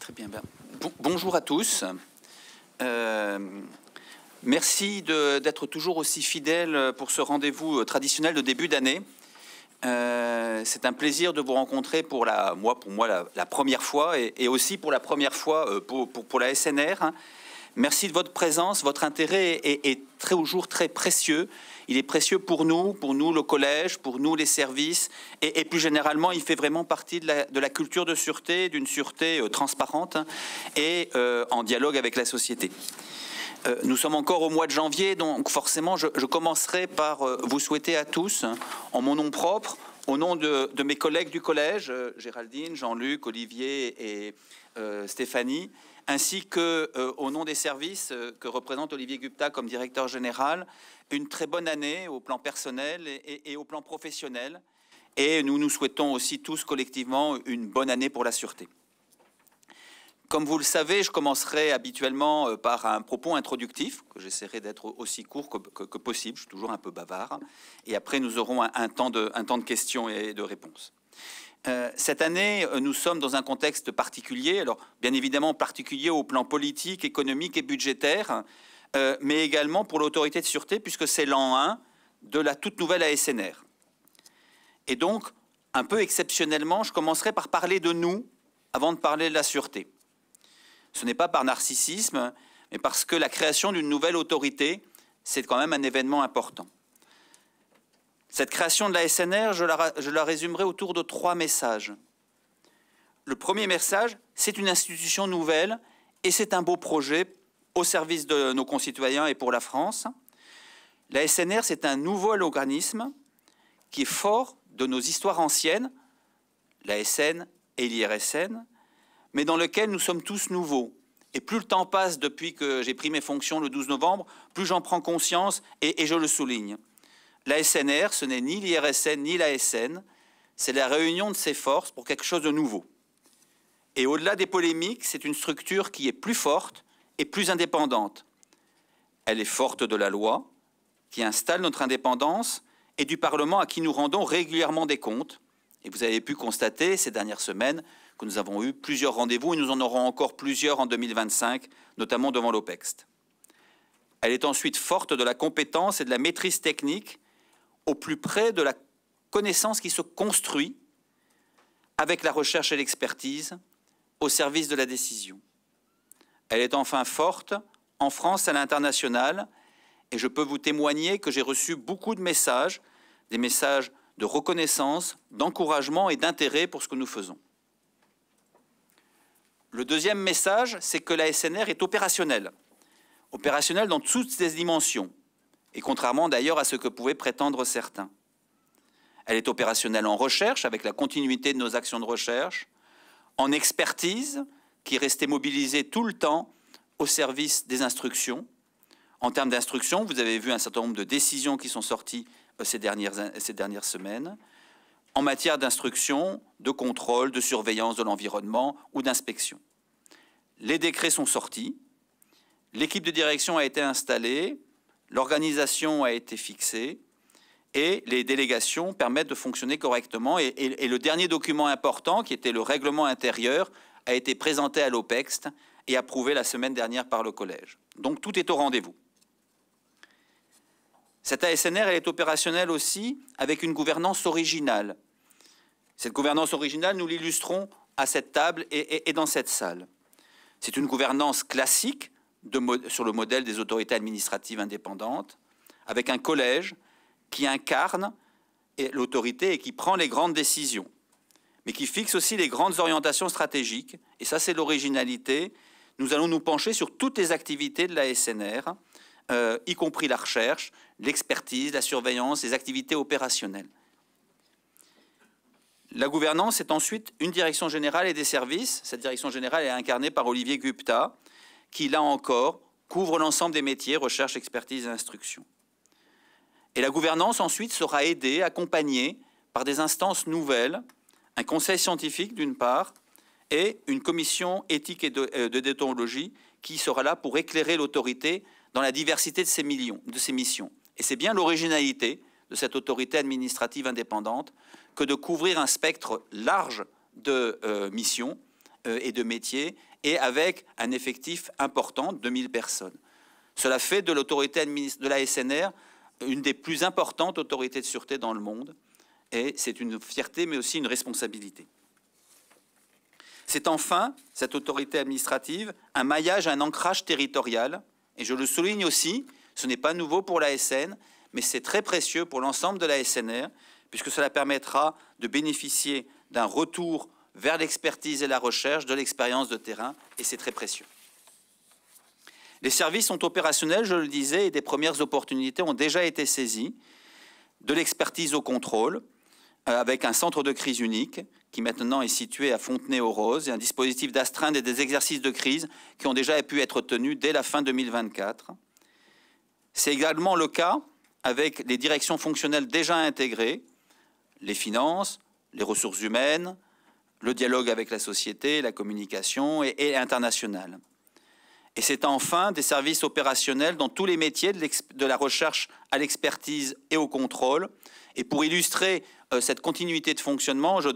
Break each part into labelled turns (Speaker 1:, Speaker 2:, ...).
Speaker 1: Très bien. Bonjour à tous. Merci d'être toujours aussi fidèles pour ce rendez-vous traditionnel de début d'année. C'est un plaisir de vous rencontrer pour moi la première fois et aussi pour la première fois pour la SNR. Merci de votre présence. Votre intérêt est toujours très précieux. Il est précieux pour nous le collège, pour nous les services, et plus généralement, il fait vraiment partie de la culture de sûreté, d'une sûreté transparente et en dialogue avec la société. Nous sommes encore au mois de janvier, donc forcément, je commencerai par vous souhaiter à tous, en mon nom propre, au nom de mes collègues du collège, Géraldine, Jean-Luc, Olivier et Stéphanie, ainsi qu'au nom des services que représente Olivier Gupta comme directeur général, une très bonne année au plan personnel et au plan professionnel. Et nous nous souhaitons aussi tous collectivement une bonne année pour la sûreté. Comme vous le savez, je commencerai habituellement par un propos introductif, que j'essaierai d'être aussi court que possible, je suis toujours un peu bavard, et après nous aurons un temps de questions et de réponses. Cette année, nous sommes dans un contexte particulier, alors bien évidemment particulier au plan politique, économique et budgétaire, mais également pour l'autorité de sûreté, puisque c'est l'an 1 de la toute nouvelle ASNR. Et donc, un peu exceptionnellement, je commencerai par parler de nous avant de parler de la sûreté. Ce n'est pas par narcissisme, mais parce que la création d'une nouvelle autorité, c'est quand même un événement important. Cette création de la SNR, je la résumerai autour de 3 messages. Le premier message, c'est une institution nouvelle et c'est un beau projet au service de nos concitoyens et pour la France. La SNR, c'est un nouveau organisme qui est fort de nos histoires anciennes, la SN et l'IRSN, mais dans lequel nous sommes tous nouveaux. Et plus le temps passe depuis que j'ai pris mes fonctions le 12 novembre, plus j'en prends conscience et je le souligne. La SNR, ce n'est ni l'IRSN ni la SN, c'est la réunion de ses forces pour quelque chose de nouveau. Et au-delà des polémiques, c'est une structure qui est plus forte et plus indépendante. Elle est forte de la loi, qui installe notre indépendance, et du Parlement à qui nous rendons régulièrement des comptes. Et vous avez pu constater ces dernières semaines que nous avons eu plusieurs rendez-vous et nous en aurons encore plusieurs en 2025, notamment devant l'OPEXT. Elle est ensuite forte de la compétence et de la maîtrise technique au plus près de la connaissance qui se construit avec la recherche et l'expertise au service de la décision. Elle est enfin forte en France et à l'international et je peux vous témoigner que j'ai reçu beaucoup de messages, des messages de reconnaissance, d'encouragement et d'intérêt pour ce que nous faisons. Le deuxième message, c'est que la SNR est opérationnelle dans toutes ses dimensions, et contrairement d'ailleurs à ce que pouvaient prétendre certains. Elle est opérationnelle en recherche, avec la continuité de nos actions de recherche, en expertise, qui est restée mobilisée tout le temps au service des instructions. En termes d'instruction, vous avez vu un certain nombre de décisions qui sont sorties ces dernières semaines, en matière d'instruction, de contrôle, de surveillance de l'environnement ou d'inspection. Les décrets sont sortis, l'équipe de direction a été installée, l'organisation a été fixée et les délégations permettent de fonctionner correctement. Et le dernier document important, qui était le règlement intérieur, a été présenté à l'OPEXT et approuvé la semaine dernière par le collège. Donc tout est au rendez-vous. Cette ASNR, elle est opérationnelle aussi avec une gouvernance originale. Cette gouvernance originale, nous l'illustrons à cette table et dans cette salle. C'est une gouvernance classique sur le modèle des autorités administratives indépendantes, avec un collège qui incarne l'autorité et qui prend les grandes décisions, mais qui fixe aussi les grandes orientations stratégiques. Et ça, c'est l'originalité. Nous allons nous pencher sur toutes les activités de la SNR, y compris la recherche, l'expertise, la surveillance, les activités opérationnelles. La gouvernance est ensuite une direction générale et des services. Cette direction générale est incarnée par Olivier Gupta, qui, là encore, couvre l'ensemble des métiers, recherche, expertise et instruction. Et la gouvernance, ensuite, sera aidée, accompagnée par des instances nouvelles, un conseil scientifique, d'une part, et une commission éthique et de déontologie qui sera là pour éclairer l'autorité dans la diversité de ses missions. Et c'est bien l'originalité de cette autorité administrative indépendante que de couvrir un spectre large de missions et de métiers et avec un effectif important, 2000 personnes. Cela fait de l'autorité de l'ASNR une des plus importantes autorités de sûreté dans le monde, et c'est une fierté mais aussi une responsabilité. C'est enfin, cette autorité administrative, un maillage, un ancrage territorial, et je le souligne aussi, ce n'est pas nouveau pour l'ASN, mais c'est très précieux pour l'ensemble de l'ASNR, puisque cela permettra de bénéficier d'un retour vers l'expertise et la recherche, de l'expérience de terrain, et c'est très précieux. Les services sont opérationnels, je le disais, et des premières opportunités ont déjà été saisies, de l'expertise au contrôle, avec un centre de crise unique, qui maintenant est situé à Fontenay-aux-Roses, et un dispositif d'astreinte et des exercices de crise qui ont déjà pu être tenus dès la fin 2024. C'est également le cas avec les directions fonctionnelles déjà intégrées, les finances, les ressources humaines, le dialogue avec la société, la communication et l'international. Et c'est enfin des services opérationnels dans tous les métiers, de la recherche à l'expertise et au contrôle. Et pour illustrer cette continuité de fonctionnement, je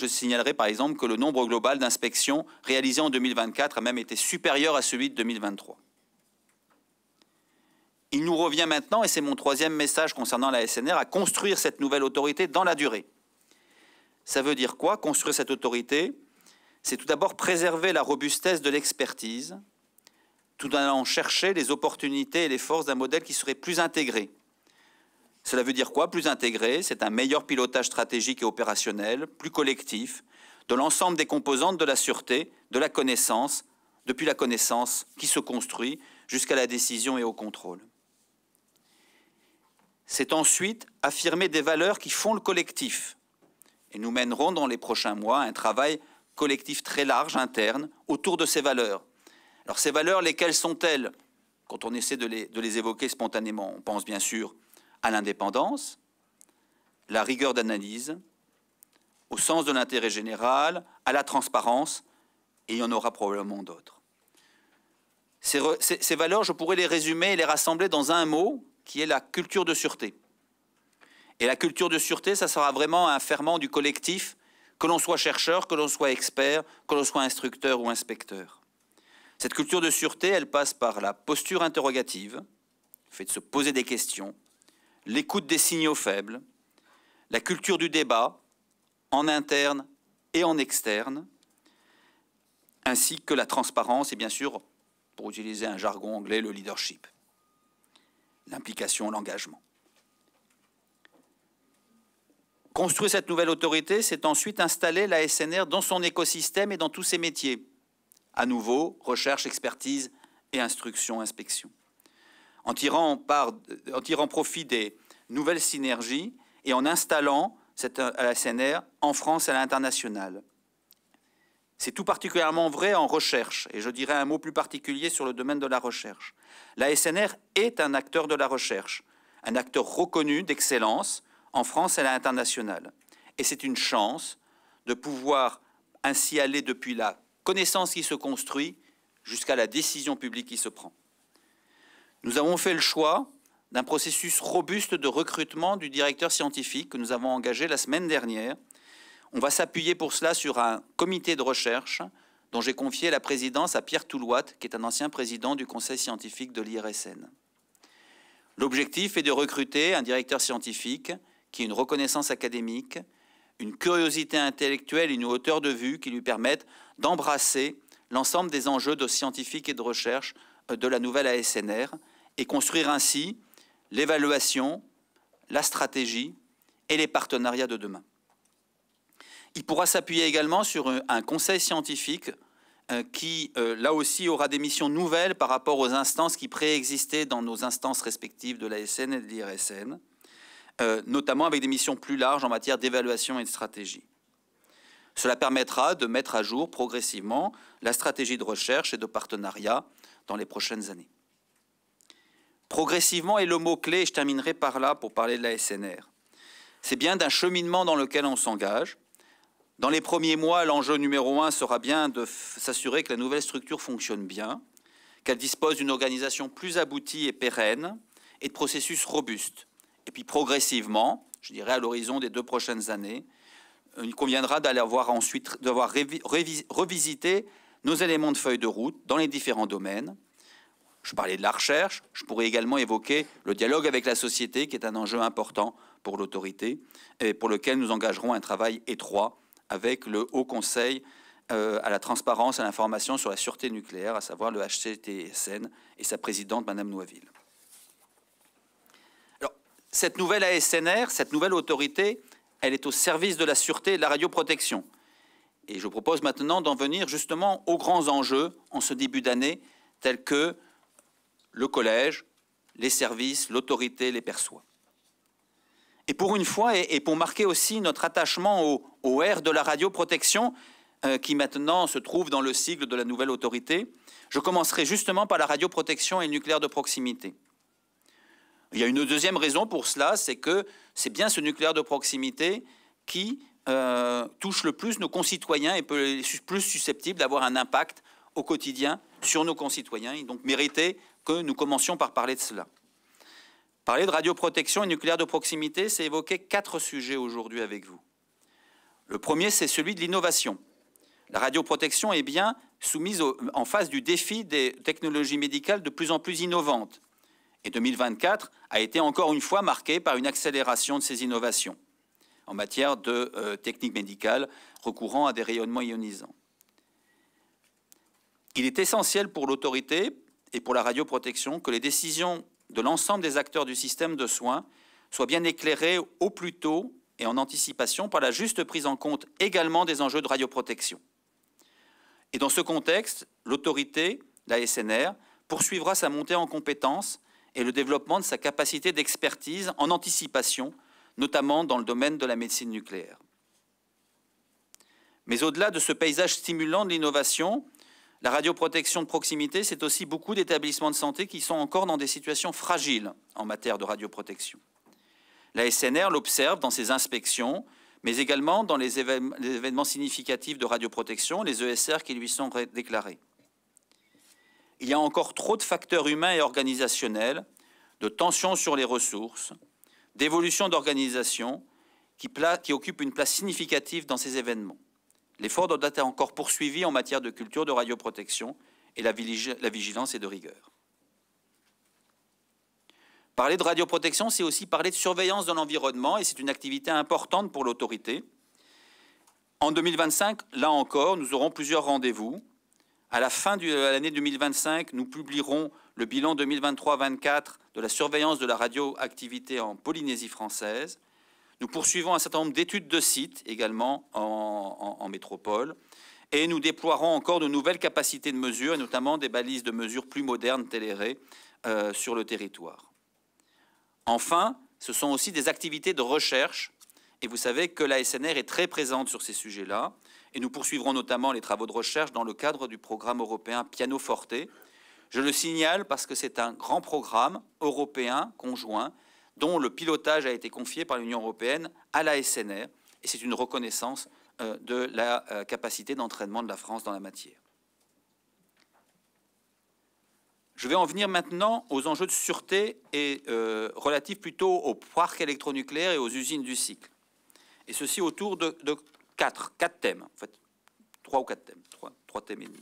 Speaker 1: signalerai par exemple que le nombre global d'inspections réalisées en 2024 a même été supérieur à celui de 2023. Il nous revient maintenant, et c'est mon troisième message concernant la SNR, à construire cette nouvelle autorité dans la durée. Ça veut dire quoi, construire cette autorité? C'est tout d'abord préserver la robustesse de l'expertise, tout en allant chercher les opportunités et les forces d'un modèle qui serait plus intégré. Cela veut dire quoi, plus intégré? C'est un meilleur pilotage stratégique et opérationnel, plus collectif, de l'ensemble des composantes de la sûreté, de la connaissance, depuis la connaissance qui se construit jusqu'à la décision et au contrôle. C'est ensuite affirmer des valeurs qui font le collectif. Et nous mènerons dans les prochains mois un travail collectif très large, interne, autour de ces valeurs. Alors ces valeurs, lesquelles sont-elles? Quand on essaie de les évoquer spontanément, on pense bien sûr à l'indépendance, la rigueur d'analyse, au sens de l'intérêt général, à la transparence, et il y en aura probablement d'autres. Ces valeurs, je pourrais les résumer et les rassembler dans un mot, qui est la culture de sûreté. Et la culture de sûreté, ça sera vraiment un ferment du collectif, que l'on soit chercheur, que l'on soit expert, que l'on soit instructeur ou inspecteur. Cette culture de sûreté, elle passe par la posture interrogative, le fait de se poser des questions, l'écoute des signaux faibles, la culture du débat, en interne et en externe, ainsi que la transparence et bien sûr, pour utiliser un jargon anglais, le leadership, l'implication, l'engagement. Construire cette nouvelle autorité, c'est ensuite installer la SNR dans son écosystème et dans tous ses métiers. À nouveau, recherche, expertise et instruction, inspection. En tirant profit des nouvelles synergies et en installant cette SNR en France et à l'international. C'est tout particulièrement vrai en recherche, et je dirais un mot plus particulier sur le domaine de la recherche. La SNR est un acteur de la recherche, un acteur reconnu d'excellence en France et à l'international. Et c'est une chance de pouvoir ainsi aller depuis la connaissance qui se construit jusqu'à la décision publique qui se prend. Nous avons fait le choix d'un processus robuste de recrutement du directeur scientifique que nous avons engagé la semaine dernière. On va s'appuyer pour cela sur un comité de recherche dont j'ai confié la présidence à Pierre Toulouat, qui est un ancien président du conseil scientifique de l'IRSN. L'objectif est de recruter un directeur scientifique qui ait une reconnaissance académique, une curiosité intellectuelle et une hauteur de vue qui lui permettent d'embrasser l'ensemble des enjeux de scientifique et de recherche de la nouvelle ASNR et construire ainsi l'évaluation, la stratégie et les partenariats de demain. Il pourra s'appuyer également sur un conseil scientifique qui, là aussi, aura des missions nouvelles par rapport aux instances qui préexistaient dans nos instances respectives de l'ASN et de l'IRSN, notamment avec des missions plus larges en matière d'évaluation et de stratégie. Cela permettra de mettre à jour progressivement la stratégie de recherche et de partenariat dans les prochaines années. Progressivement est le mot-clé, et je terminerai par là pour parler de la SNR. C'est bien d'un cheminement dans lequel on s'engage. Dans les premiers mois, l'enjeu numéro 1 sera bien de s'assurer que la nouvelle structure fonctionne bien, qu'elle dispose d'une organisation plus aboutie et pérenne et de processus robustes. Et puis progressivement, je dirais à l'horizon des 2 prochaines années, il conviendra d'aller voir ensuite, devoir revisiter nos éléments de feuille de route dans les différents domaines. Je parlais de la recherche, je pourrais également évoquer le dialogue avec la société, qui est un enjeu important pour l'autorité, et pour lequel nous engagerons un travail étroit avec le Haut Conseil à la transparence et à l'information sur la sûreté nucléaire, à savoir le HCTSN, et sa présidente, Madame Noisville. Alors, cette nouvelle ASNR, cette nouvelle autorité, elle est au service de la sûreté et de la radioprotection. Et je propose maintenant d'en venir justement aux grands enjeux en ce début d'année, tels que le collège, les services, l'autorité les perçoit. Et pour une fois, et pour marquer aussi notre attachement au R de la radioprotection, qui maintenant se trouve dans le sigle de la nouvelle autorité, je commencerai justement par la radioprotection et le nucléaire de proximité. Il y a une deuxième raison pour cela, c'est que c'est bien ce nucléaire de proximité qui touche le plus nos concitoyens et peut être plus susceptible d'avoir un impact au quotidien sur nos concitoyens. Et donc mériter que nous commencions par parler de cela. Parler de radioprotection et nucléaire de proximité, c'est évoquer 4 sujets aujourd'hui avec vous. Le premier, c'est celui de l'innovation. La radioprotection est bien soumise en face du défi des technologies médicales de plus en plus innovantes. Et 2024 a été encore une fois marqué par une accélération de ces innovations en matière de techniques médicales recourant à des rayonnements ionisants. Il est essentiel pour l'autorité et pour la radioprotection que les décisions de l'ensemble des acteurs du système de soins soient bien éclairées au plus tôt et en anticipation par la juste prise en compte également des enjeux de radioprotection. Et dans ce contexte, l'autorité, la SNR, poursuivra sa montée en compétences et le développement de sa capacité d'expertise en anticipation, notamment dans le domaine de la médecine nucléaire. Mais au-delà de ce paysage stimulant de l'innovation, la radioprotection de proximité, c'est aussi beaucoup d'établissements de santé qui sont encore dans des situations fragiles en matière de radioprotection. La SNR l'observe dans ses inspections, mais également dans les événements significatifs de radioprotection, les ESR qui lui sont déclarés. Il y a encore trop de facteurs humains et organisationnels, de tensions sur les ressources, d'évolution d'organisation qui occupent une place significative dans ces événements. L'effort doit être encore poursuivi en matière de culture de radioprotection et la vigilance est de rigueur. Parler de radioprotection, c'est aussi parler de surveillance de l'environnement et c'est une activité importante pour l'autorité. En 2025, là encore, nous aurons plusieurs rendez-vous. À la fin de l'année 2025, nous publierons le bilan 2023-24 de la surveillance de la radioactivité en Polynésie française. Nous poursuivons un certain nombre d'études de sites également en métropole et nous déploierons encore de nouvelles capacités de mesure, et notamment des balises de mesure plus modernes télérées sur le territoire. Enfin, ce sont aussi des activités de recherche et vous savez que la SNR est très présente sur ces sujets-là et nous poursuivrons notamment les travaux de recherche dans le cadre du programme européen Pianoforte. Je le signale parce que c'est un grand programme européen conjoint dont le pilotage a été confié par l'Union européenne à la SNR, et c'est une reconnaissance de la capacité d'entraînement de la France dans la matière. Je vais en venir maintenant aux enjeux de sûreté et relatifs plutôt au parc électronucléaire et aux usines du cycle. Et ceci autour de quatre thèmes, en fait, 3 ou 4 thèmes, 3 thèmes et demi.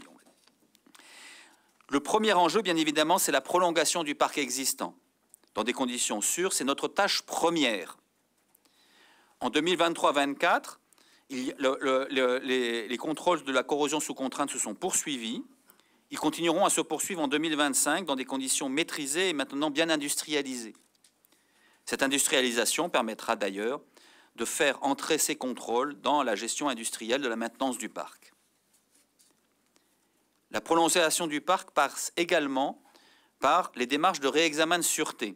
Speaker 1: Le premier enjeu, bien évidemment, c'est la prolongation du parc existant. Dans des conditions sûres, c'est notre tâche première. En 2023-24, les contrôles de la corrosion sous contrainte se sont poursuivis. Ils continueront à se poursuivre en 2025 dans des conditions maîtrisées et maintenant bien industrialisées. Cette industrialisation permettra d'ailleurs de faire entrer ces contrôles dans la gestion industrielle de la maintenance du parc. La prolongation du parc passe également par les démarches de réexamen de sûreté.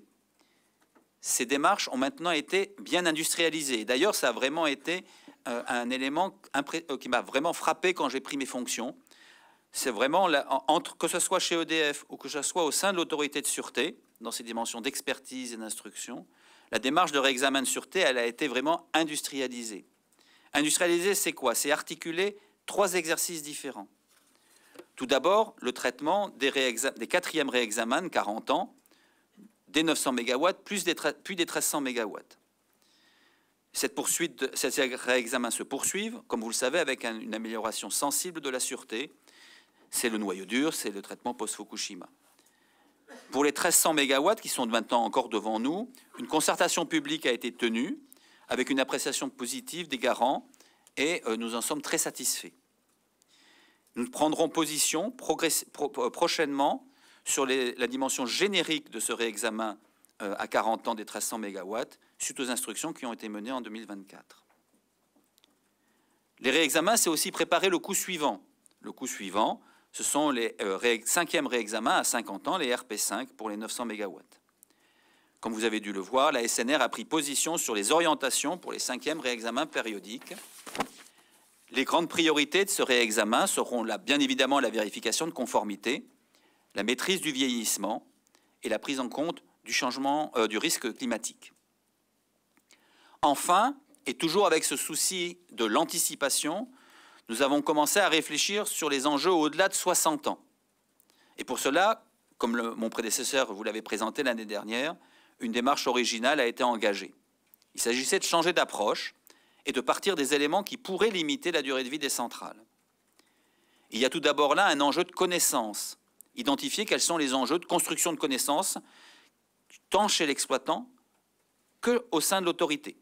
Speaker 1: Ces démarches ont maintenant été bien industrialisées. D'ailleurs, ça a vraiment été un élément qui m'a vraiment frappé quand j'ai pris mes fonctions. C'est vraiment, que ce soit chez EDF ou que ce soit au sein de l'autorité de sûreté, dans ses dimensions d'expertise et d'instruction, la démarche de réexamen de sûreté, elle a été vraiment industrialisée. Industrialisée, c'est quoi? C'est articuler 3 exercices différents. Tout d'abord, le traitement des 4e réexamens de 40 ans, des 900 MW, puis des 1300 MW. Ces réexamens se poursuivent, comme vous le savez, avec une amélioration sensible de la sûreté. C'est le noyau dur, c'est le traitement post-Fukushima. Pour les 1300 MW qui sont maintenant encore devant nous, une concertation publique a été tenue avec une appréciation positive des garants et nous en sommes très satisfaits. Nous prendrons position prochainement sur la dimension générique de ce réexamen à 40 ans des 1300 MW suite aux instructions qui ont été menées en 2024. Les réexamens, c'est aussi préparer le coup suivant. Le coup suivant, ce sont les 5e réexamens à 50 ans, les RP5 pour les 900 MW. Comme vous avez dû le voir, la SNR a pris position sur les orientations pour les 5e réexamens périodiques. Les grandes priorités de ce réexamen seront bien évidemment la vérification de conformité, la maîtrise du vieillissement et la prise en compte du changement du risque climatique. Enfin, et toujours avec ce souci de l'anticipation, nous avons commencé à réfléchir sur les enjeux au-delà de 60 ans. Et pour cela, comme mon prédécesseur vous l'avait présenté l'année dernière, une démarche originale a été engagée. Il s'agissait de changer d'approche et de partir des éléments qui pourraient limiter la durée de vie des centrales. Il y a tout d'abord là un enjeu de connaissance. Identifier quels sont les enjeux de construction de connaissances, tant chez l'exploitant qu'au sein de l'autorité.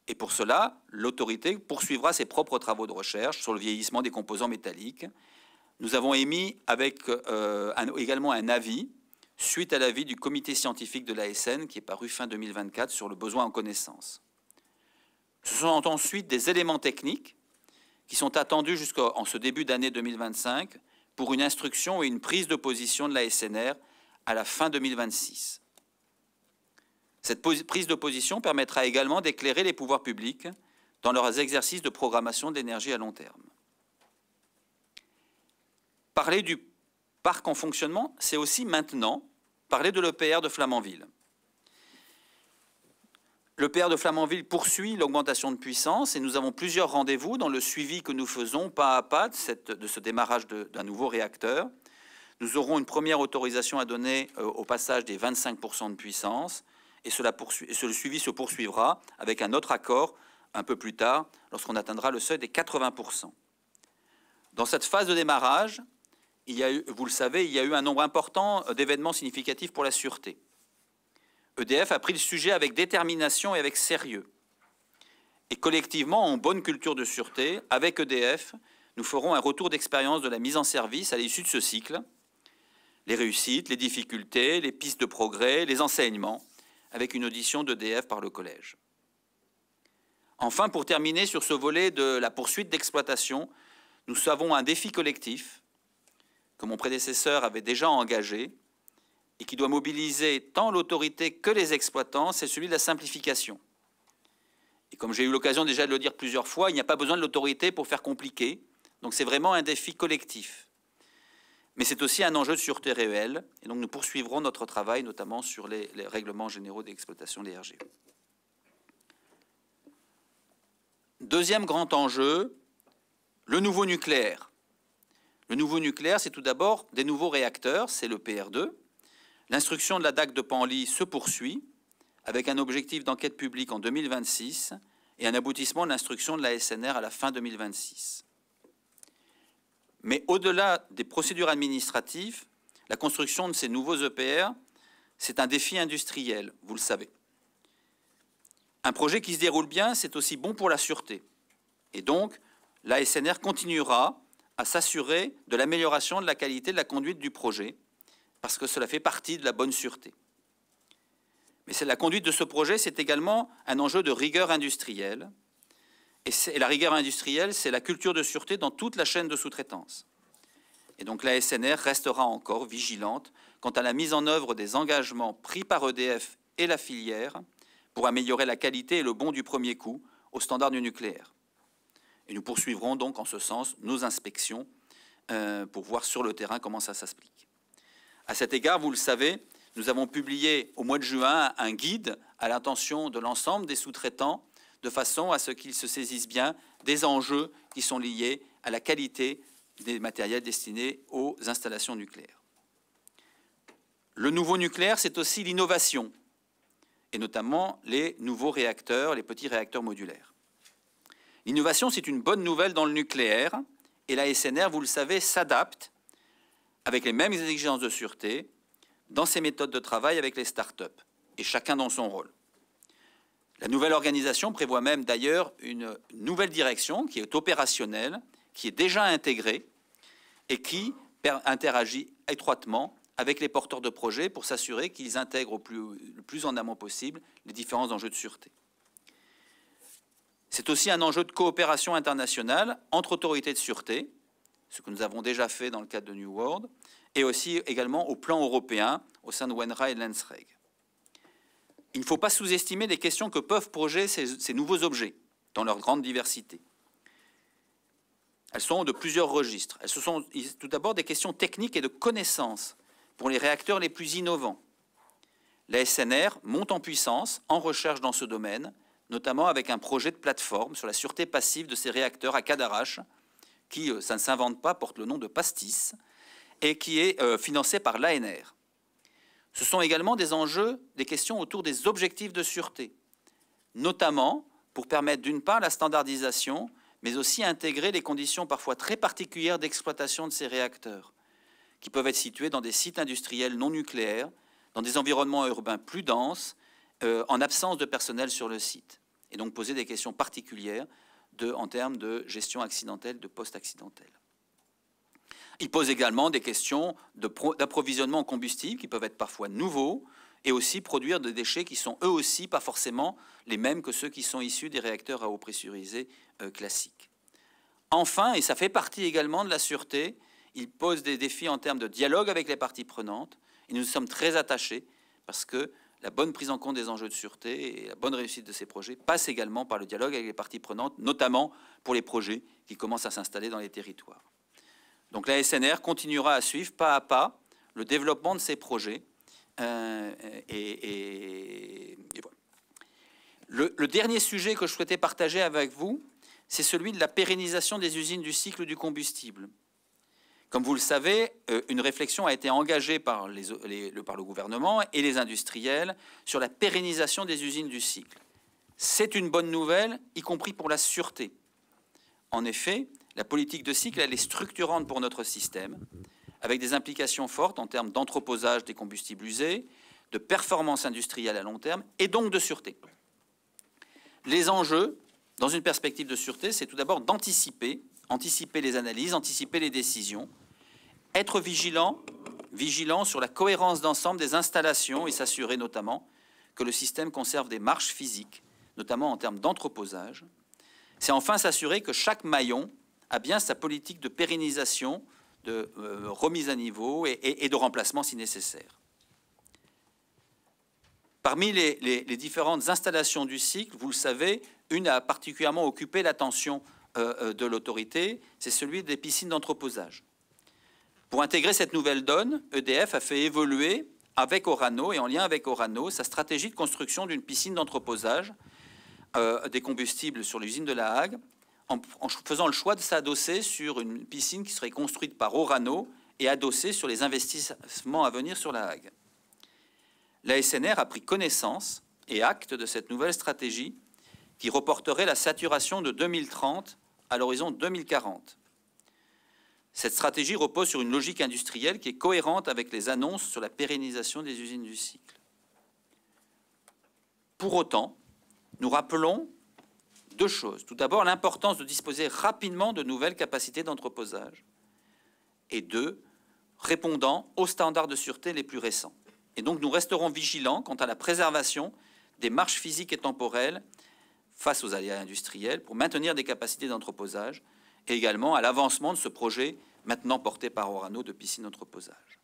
Speaker 1: Et pour cela, l'autorité poursuivra ses propres travaux de recherche sur le vieillissement des composants métalliques. Nous avons émis également un avis, suite à l'avis du comité scientifique de l'ASN, qui est paru fin 2024, sur le besoin en connaissances. Ce sont ensuite des éléments techniques qui sont attendus jusqu'en ce début d'année 2025 pour une instruction et une prise de position de la SNR à la fin 2026. Cette prise de position permettra également d'éclairer les pouvoirs publics dans leurs exercices de programmation de l'énergie à long terme. Parler du parc en fonctionnement, c'est aussi maintenant parler de l'EPR de Flamanville. L'EPR de Flamanville poursuit l'augmentation de puissance et nous avons plusieurs rendez-vous dans le suivi que nous faisons pas à pas de ce démarrage d'un nouveau réacteur. Nous aurons une première autorisation à donner au passage des 25% de puissance et le suivi se poursuivra avec un autre accord un peu plus tard lorsqu'on atteindra le seuil des 80%. Dans cette phase de démarrage, vous le savez, il y a eu un nombre important d'événements significatifs pour la sûreté. EDF a pris le sujet avec détermination et avec sérieux. Et collectivement, en bonne culture de sûreté, avec EDF, nous ferons un retour d'expérience de la mise en service à l'issue de ce cycle, les réussites, les difficultés, les pistes de progrès, les enseignements, avec une audition d'EDF par le collège. Enfin, pour terminer sur ce volet de la poursuite d'exploitation, nous avons un défi collectif que mon prédécesseur avait déjà engagé et qui doit mobiliser tant l'autorité que les exploitants, c'est celui de la simplification. Et comme j'ai eu l'occasion déjà de le dire plusieurs fois, il n'y a pas besoin de l'autorité pour faire compliqué, donc c'est vraiment un défi collectif. Mais c'est aussi un enjeu de sûreté réelle, et donc nous poursuivrons notre travail, notamment sur les règlements généraux d'exploitation des RGE. Deuxième grand enjeu, le nouveau nucléaire. Le nouveau nucléaire, c'est tout d'abord des nouveaux réacteurs, c'est le PR2. L'instruction de la DAC de Penly se poursuit, avec un objectif d'enquête publique en 2026 et un aboutissement de l'instruction de la SNR à la fin 2026. Mais au-delà des procédures administratives, la construction de ces nouveaux EPR, c'est un défi industriel, vous le savez. Un projet qui se déroule bien, c'est aussi bon pour la sûreté. Et donc, la SNR continuera à s'assurer de l'amélioration de la qualité de la conduite du projet, parce que cela fait partie de la bonne sûreté. Mais la conduite de ce projet, c'est également un enjeu de rigueur industrielle. Et la rigueur industrielle, c'est la culture de sûreté dans toute la chaîne de sous-traitance. Et donc la SNR restera encore vigilante quant à la mise en œuvre des engagements pris par EDF et la filière pour améliorer la qualité et le bond du premier coup aux standards du nucléaire. Et nous poursuivrons donc en ce sens nos inspections pour voir sur le terrain comment ça s'applique. À cet égard, vous le savez, nous avons publié au mois de juin un guide à l'intention de l'ensemble des sous-traitants de façon à ce qu'ils se saisissent bien des enjeux qui sont liés à la qualité des matériels destinés aux installations nucléaires. Le nouveau nucléaire, c'est aussi l'innovation. et notamment les nouveaux réacteurs, les petits réacteurs modulaires. L'innovation, c'est une bonne nouvelle dans le nucléaire, et la SNR, vous le savez, s'adapte avec les mêmes exigences de sûreté dans ses méthodes de travail avec les start-up, et chacun dans son rôle. La nouvelle organisation prévoit même d'ailleurs une nouvelle direction qui est opérationnelle, qui est déjà intégrée et qui interagit étroitement avec les porteurs de projets pour s'assurer qu'ils intègrent le plus en amont possible les différents enjeux de sûreté. C'est aussi un enjeu de coopération internationale entre autorités de sûreté, ce que nous avons déjà fait dans le cadre de New World, et aussi également au plan européen au sein de WENRA et de l'ENSREG. Il ne faut pas sous-estimer les questions que peuvent poser ces nouveaux objets dans leur grande diversité. Elles sont de plusieurs registres. Elles sont tout d'abord des questions techniques et de connaissances pour les réacteurs les plus innovants. La SNR monte en puissance en recherche dans ce domaine, notamment avec un projet de plateforme sur la sûreté passive de ces réacteurs à Cadarache, qui, ça ne s'invente pas, porte le nom de Pastis, et qui est financé par l'ANR. Ce sont également des enjeux, des questions autour des objectifs de sûreté, notamment pour permettre d'une part la standardisation, mais aussi intégrer les conditions parfois très particulières d'exploitation de ces réacteurs, qui peuvent être situés dans des sites industriels non nucléaires, dans des environnements urbains plus denses, en absence de personnel sur le site, et donc poser des questions particulières en termes de gestion accidentelle, de post-accidentelle. Il pose également des questions d'approvisionnement en combustible qui peuvent être parfois nouveaux et aussi produire des déchets qui sont eux aussi pas forcément les mêmes que ceux qui sont issus des réacteurs à eau pressurisée classiques. Enfin, et ça fait partie également de la sûreté, il pose des défis en termes de dialogue avec les parties prenantes et nous sommes très attachés parce que la bonne prise en compte des enjeux de sûreté et la bonne réussite de ces projets passe également par le dialogue avec les parties prenantes, notamment pour les projets qui commencent à s'installer dans les territoires. Donc la SNR continuera à suivre pas à pas le développement de ces projets. Voilà. Le dernier sujet que je souhaitais partager avec vous, c'est celui de la pérennisation des usines du cycle du combustible. Comme vous le savez, une réflexion a été engagée par le gouvernement et les industriels sur la pérennisation des usines du cycle. C'est une bonne nouvelle, y compris pour la sûreté. En effet, la politique de cycle, elle est structurante pour notre système, avec des implications fortes en termes d'entreposage des combustibles usés, de performance industrielle à long terme et donc de sûreté. Les enjeux, dans une perspective de sûreté, c'est tout d'abord d'anticiper les analyses, anticiper les décisions, être vigilant sur la cohérence d'ensemble des installations et s'assurer notamment que le système conserve des marges physiques, notamment en termes d'entreposage. C'est enfin s'assurer que chaque maillon a bien sa politique de pérennisation, de remise à niveau et de remplacement si nécessaire. Parmi les différentes installations du cycle, vous le savez, une a particulièrement occupé l'attention de l'autorité, c'est celui des piscines d'entreposage. Pour intégrer cette nouvelle donne, EDF a fait évoluer avec Orano et en lien avec Orano sa stratégie de construction d'une piscine d'entreposage des combustibles sur l'usine de La Hague, en faisant le choix de s'adosser sur une piscine qui serait construite par Orano et adossée sur les investissements à venir sur La Hague. La SNR a pris connaissance et acte de cette nouvelle stratégie qui reporterait la saturation de 2030 à l'horizon 2040. Cette stratégie repose sur une logique industrielle qui est cohérente avec les annonces sur la pérennisation des usines du cycle. Pour autant, nous rappelons deux choses. Tout d'abord, l'importance de disposer rapidement de nouvelles capacités d'entreposage. Et deux, répondant aux standards de sûreté les plus récents. Et donc, nous resterons vigilants quant à la préservation des marges physiques et temporelles face aux aléas industriels pour maintenir des capacités d'entreposage et également à l'avancement de ce projet maintenant porté par Orano de piscine d'entreposage.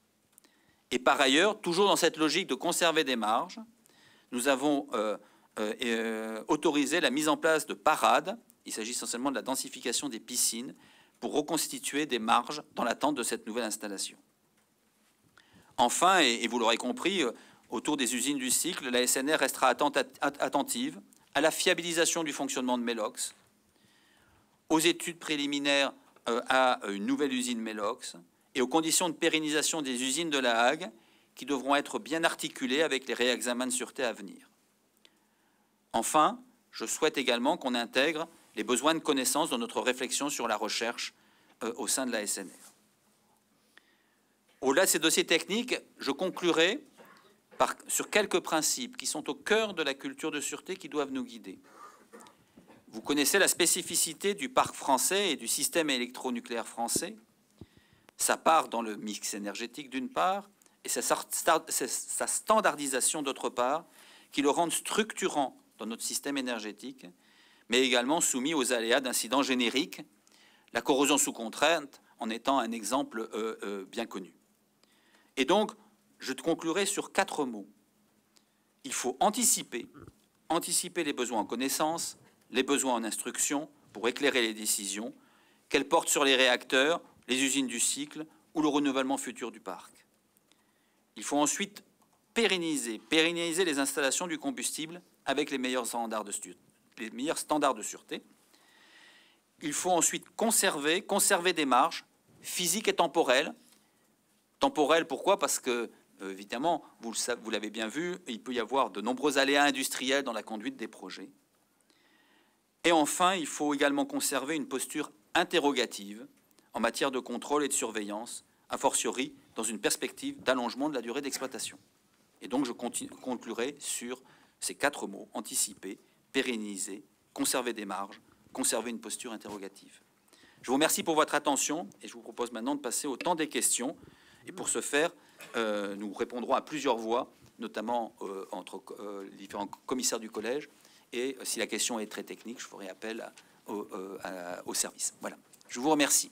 Speaker 1: Et par ailleurs, toujours dans cette logique de conserver des marges, nous avons autorisé la mise en place de parades, il s'agit essentiellement de la densification des piscines, pour reconstituer des marges dans l'attente de cette nouvelle installation. Enfin, et vous l'aurez compris, autour des usines du cycle, la SNR restera attentive à la fiabilisation du fonctionnement de Melox, aux études préliminaires à une nouvelle usine Melox et aux conditions de pérennisation des usines de La Hague qui devront être bien articulées avec les réexamens de sûreté à venir. Enfin, je souhaite également qu'on intègre les besoins de connaissances dans notre réflexion sur la recherche au sein de la SNR. Au-delà de ces dossiers techniques, je conclurai sur quelques principes qui sont au cœur de la culture de sûreté qui doivent nous guider. Vous connaissez la spécificité du parc français et du système électronucléaire français, sa part dans le mix énergétique d'une part, et sa standardisation d'autre part, qui le rendent structurant dans notre système énergétique, mais également soumis aux aléas d'incidents génériques, la corrosion sous contrainte en étant un exemple bien connu. Et donc, je conclurai sur 4 mots. Il faut anticiper les besoins en connaissance, les besoins en instruction pour éclairer les décisions, qu'elles portent sur les réacteurs, les usines du cycle ou le renouvellement futur du parc. Il faut ensuite pérenniser les installations du combustible avec les meilleurs standards de sûreté. Il faut ensuite conserver des marges physiques et temporelles. Temporelles, pourquoi? Parce que, évidemment, vous l'avez bien vu, il peut y avoir de nombreux aléas industriels dans la conduite des projets. Et enfin, il faut également conserver une posture interrogative en matière de contrôle et de surveillance, a fortiori dans une perspective d'allongement de la durée d'exploitation. Et donc, je conclurai sur ces 4 mots: anticiper, pérenniser, conserver des marges, conserver une posture interrogative. Je vous remercie pour votre attention et je vous propose maintenant de passer au temps des questions. Et pour ce faire, nous répondrons à plusieurs voix, notamment entre les différents commissaires du collège. Et si la question est très technique, je ferai appel au service. Voilà. Je vous remercie.